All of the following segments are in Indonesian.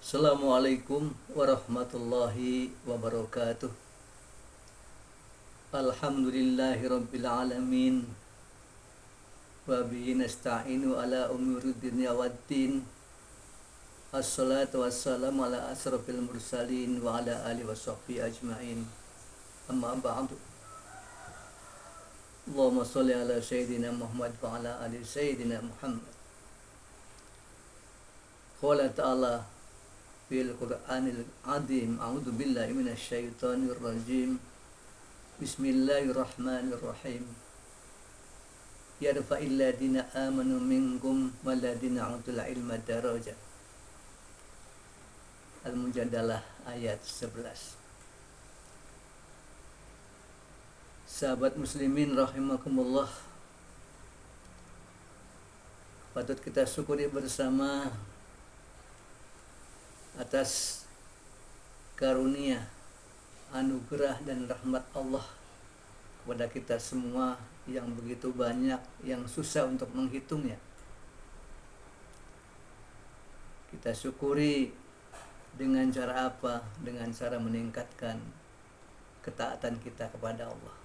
Assalamualaikum warahmatullahi wabarakatuh. Alhamdulillahi rabbil alamin. Wa bihi nasta'inu ala umuri dunya waddin. Assalatu wassalamu ala asrafil mursalin wa ala alihi washabbihi ajmain. Amma ba'du. Allahumma shalli ala sayyidina Muhammad wa ala ali sayyidina Muhammad. Qala ta'ala fil Qur'anil azim, a'udzu billahi minasy syaithanir rajim. Bismillahirrahmanirrahim. Yarfa'il ladina amanu minkum wal ladina utul ilma darajat. Al-Mujadalah ayat 11. Sahabat muslimin rahimakumullah, patut kita syukuri bersama atas karunia, anugerah dan rahmat Allah kepada kita semua yang begitu banyak, yang susah untuk menghitungnya. Kita syukuri dengan cara apa? Dengan cara meningkatkan ketaatan kita kepada Allah.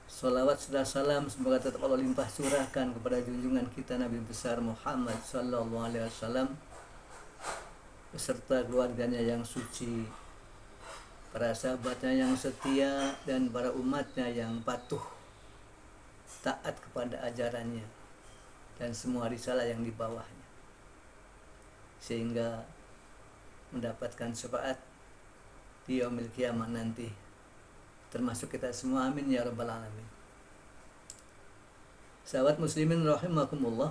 Salawat serta salam semoga tetap Allah limpah curahkan kepada junjungan kita Nabi besar Muhammad sallallahu alaihi wasallam beserta keluarganya yang suci, para sahabatnya yang setia, dan para umatnya yang patuh taat kepada ajarannya dan semua risalah yang dibawahnya, sehingga mendapatkan syafaat di yaumil qiyamah nanti, termasuk kita semua, amin ya rabbal alamin. Sahabat muslimin rahimakumullah,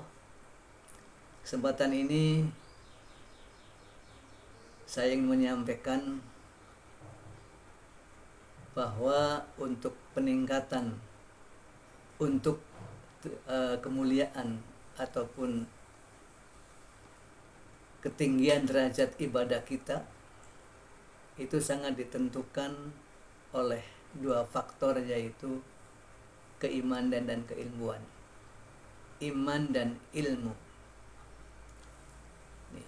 kesempatan ini saya ingin menyampaikan bahwa untuk peningkatan, untuk kemuliaan ataupun ketinggian derajat ibadah kita itu sangat ditentukan oleh dua faktor, yaitu keimanan dan keilmuan. Iman dan ilmu. Nih,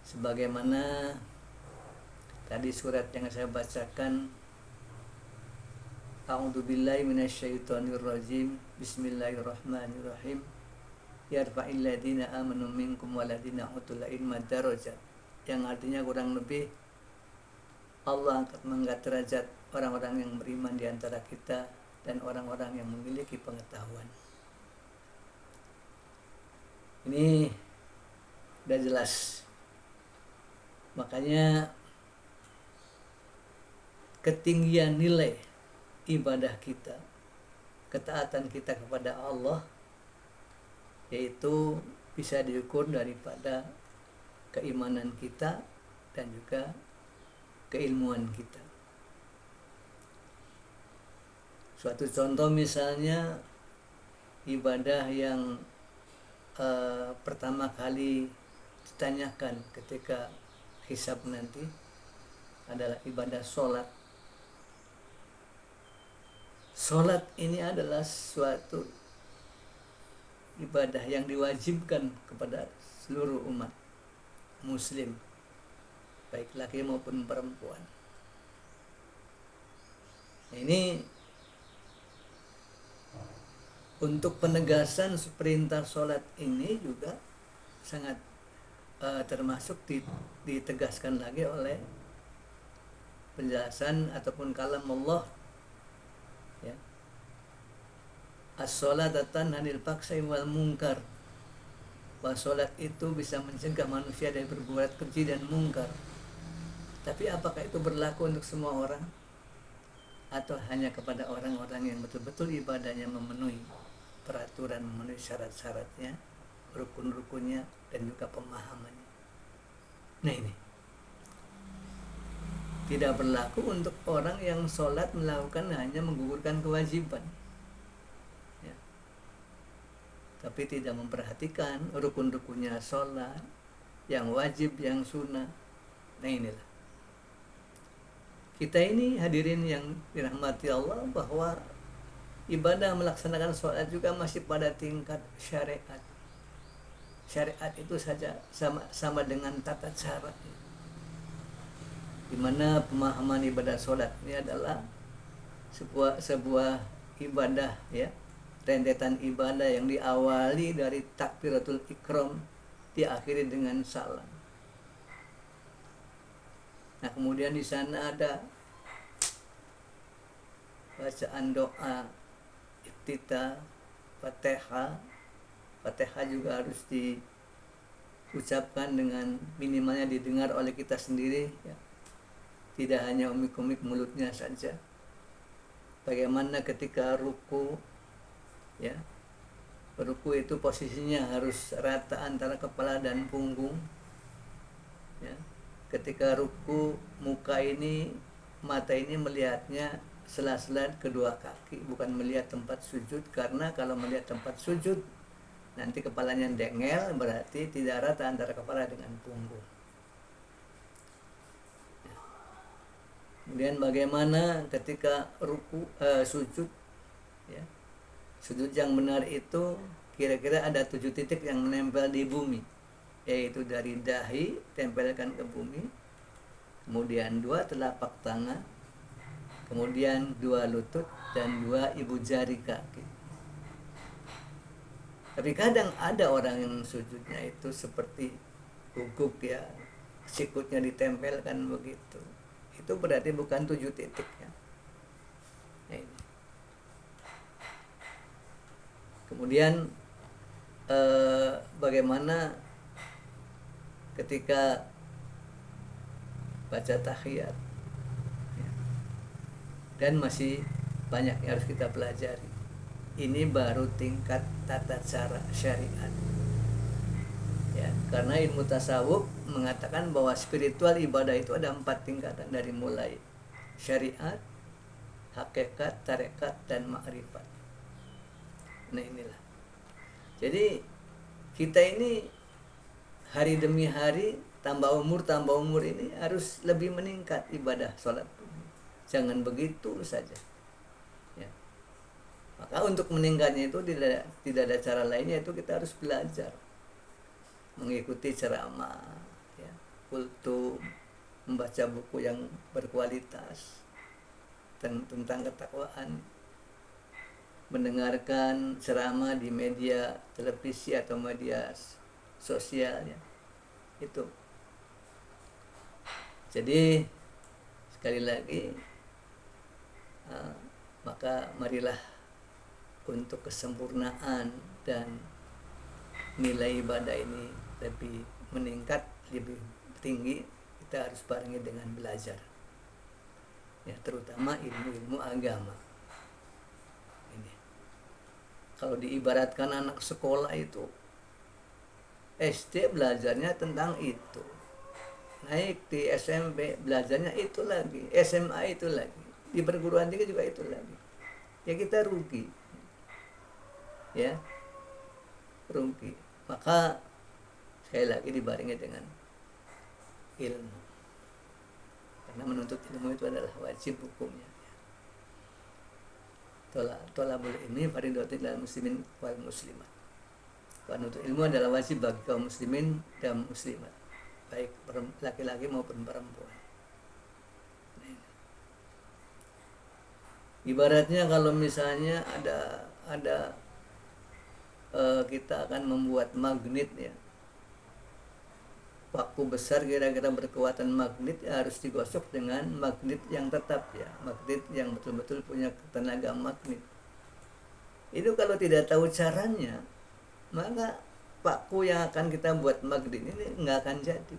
sebagaimana tadi surat yang saya bacakan, A'udzubillahi minasyaitonir rajim. Bismillahirrahmanirrahim. Yarfa'il ladina amanu minkum waladina utul ilma darajat. Yang artinya kurang lebih Allah mengangkat derajat orang-orang yang beriman di antara kita dan orang-orang yang memiliki pengetahuan. Ini udah jelas. Makanya ketinggian nilai ibadah kita, ketaatan kita kepada Allah, yaitu bisa diukur daripada keimanan kita dan juga keilmuan kita. Suatu contoh misalnya ibadah yang pertama kali ditanyakan ketika hisab nanti adalah ibadah sholat. Sholat ini adalah suatu ibadah yang diwajibkan kepada seluruh umat muslim, baik laki maupun perempuan. Ini untuk penegasan perintah sholat ini juga sangat termasuk ditegaskan lagi oleh penjelasan ataupun kalam Allah, ya. As-sholatu tanhanil faksai wal munkar. Bahwa sholat itu bisa mencegah manusia dari berbuat keji dan mungkar. Tapi apakah itu berlaku untuk semua orang? Atau hanya kepada orang-orang yang betul-betul ibadahnya memenuhi peraturan, memenuhi syarat-syaratnya, rukun-rukunnya, dan juga pemahamannya? Nah, ini tidak berlaku untuk orang yang sholat melakukan hanya menggugurkan kewajiban, ya, tapi tidak memperhatikan rukun-rukunnya sholat, yang wajib, yang sunnah. Nah, inilah kita ini hadirin yang dirahmati Allah, bahwa ibadah melaksanakan sholat juga masih pada tingkat syariat. syariat itu saja sama dengan tata cara, di mana pemahaman ibadah sholat ini adalah sebuah ibadah, ya, rentetan ibadah yang diawali dari takbiratul ikram, diakhiri dengan salam. Nah, kemudian di sana ada bacaan doa iftitah, Fatihah. Fatihah juga harus diucapkan dengan minimalnya didengar oleh kita sendiri, ya. Tidak hanya umik-umik mulutnya saja. Bagaimana ketika ruku, ya, ruku itu posisinya harus rata antara kepala dan punggung, ya. Ketika ruku, muka ini, mata ini melihatnya sela-sela kedua kaki, bukan melihat tempat sujud, karena kalau melihat tempat sujud nanti kepalanya dengel, berarti tidak rata antara kepala dengan punggung. Kemudian bagaimana ketika sujud, ya, sujud yang benar itu kira-kira ada 7 titik yang menempel di bumi, yaitu dari dahi tempelkan ke bumi, kemudian 2 telapak tangan, kemudian 2 lutut, dan 2 ibu jari kaki. Tapi kadang ada orang yang sujudnya itu seperti guguk, ya, sikutnya ditempelkan begitu. Itu berarti bukan 7 titik, ya. Nah, ini. Kemudian bagaimana ketika baca tahiyat, ya. Dan masih banyak yang harus kita pelajari. Ini baru tingkat tata cara syariat, ya, karena ilmu tasawuf mengatakan bahwa spiritual ibadah itu ada 4 tingkatan, dari mulai syariat, hakikat, tarekat, dan ma'rifat. Nah, inilah. Jadi kita ini hari demi hari, tambah umur ini harus lebih meningkat ibadah sholat. Jangan begitu saja. Maka untuk meningkatnya itu tidak ada cara lainnya, itu kita harus belajar, mengikuti ceramah, ya, kultum, membaca buku yang berkualitas tentang ketakwaan, mendengarkan ceramah di media televisi atau media sosial, ya. Itu. Jadi sekali lagi, maka marilah untuk kesempurnaan dan nilai ibadah ini lebih meningkat, lebih tinggi, kita harus barengi dengan belajar, ya, terutama ilmu-ilmu agama ini. Kalau diibaratkan anak sekolah itu, SD belajarnya tentang itu, naik di SMP belajarnya itu lagi, SMA itu lagi, di perguruan tinggi juga itu lagi, ya, kita rugi, ya, rugi. Maka sekali lagi dibarengi dengan ilmu, karena menuntut ilmu itu adalah wajib hukumnya. Tolabul ilmi fardhatun 'alal muslimin wal muslimat. Menuntut ilmu adalah wajib bagi kaum muslimin dan muslimat, baik laki-laki maupun perempuan. Ibaratnya kalau misalnya ada kita akan membuat magnet, ya, paku besar kira-kira berkekuatan magnet, ya, harus digosok dengan magnet yang tetap, ya, magnet yang betul-betul punya tenaga magnet. Itu kalau tidak tahu caranya, maka paku yang akan kita buat magnet ini nggak akan jadi.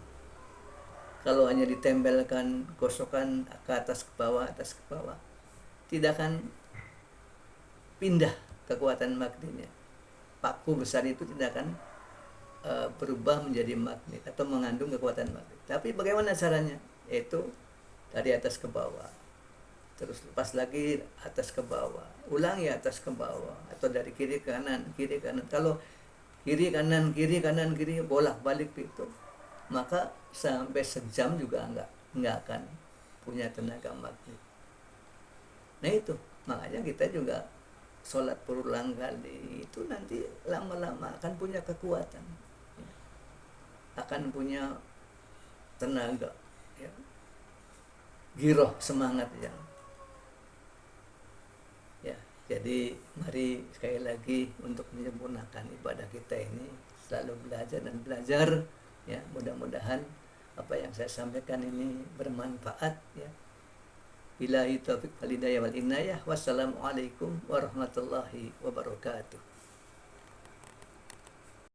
Kalau hanya ditempelkan gosokan ke atas ke bawah, tidak akan pindah kekuatan magnetnya. Paku besar itu tidak akan berubah menjadi magnet atau mengandung kekuatan magnet. Tapi bagaimana caranya? Yaitu dari atas ke bawah, terus lepas lagi atas ke bawah, ulangi atas ke bawah, atau dari kiri ke kanan. Kalau kiri kanan bolak-balik itu, maka sampai sejam juga nggak akan punya tenaga magnet. Nah, itu makanya kita juga sholat berulang kali itu nanti lama-lama akan punya kekuatan. akan punya tenaga, ya, giroh, semangat ya. Ya, jadi mari sekali lagi untuk menyempurnakan ibadah kita ini selalu belajar dan belajar, ya. Mudah-mudahan apa yang saya sampaikan ini bermanfaat, ya. Billahi taufiq wal hidayah wal inayah. Wassalamualaikum warahmatullahi wabarakatuh.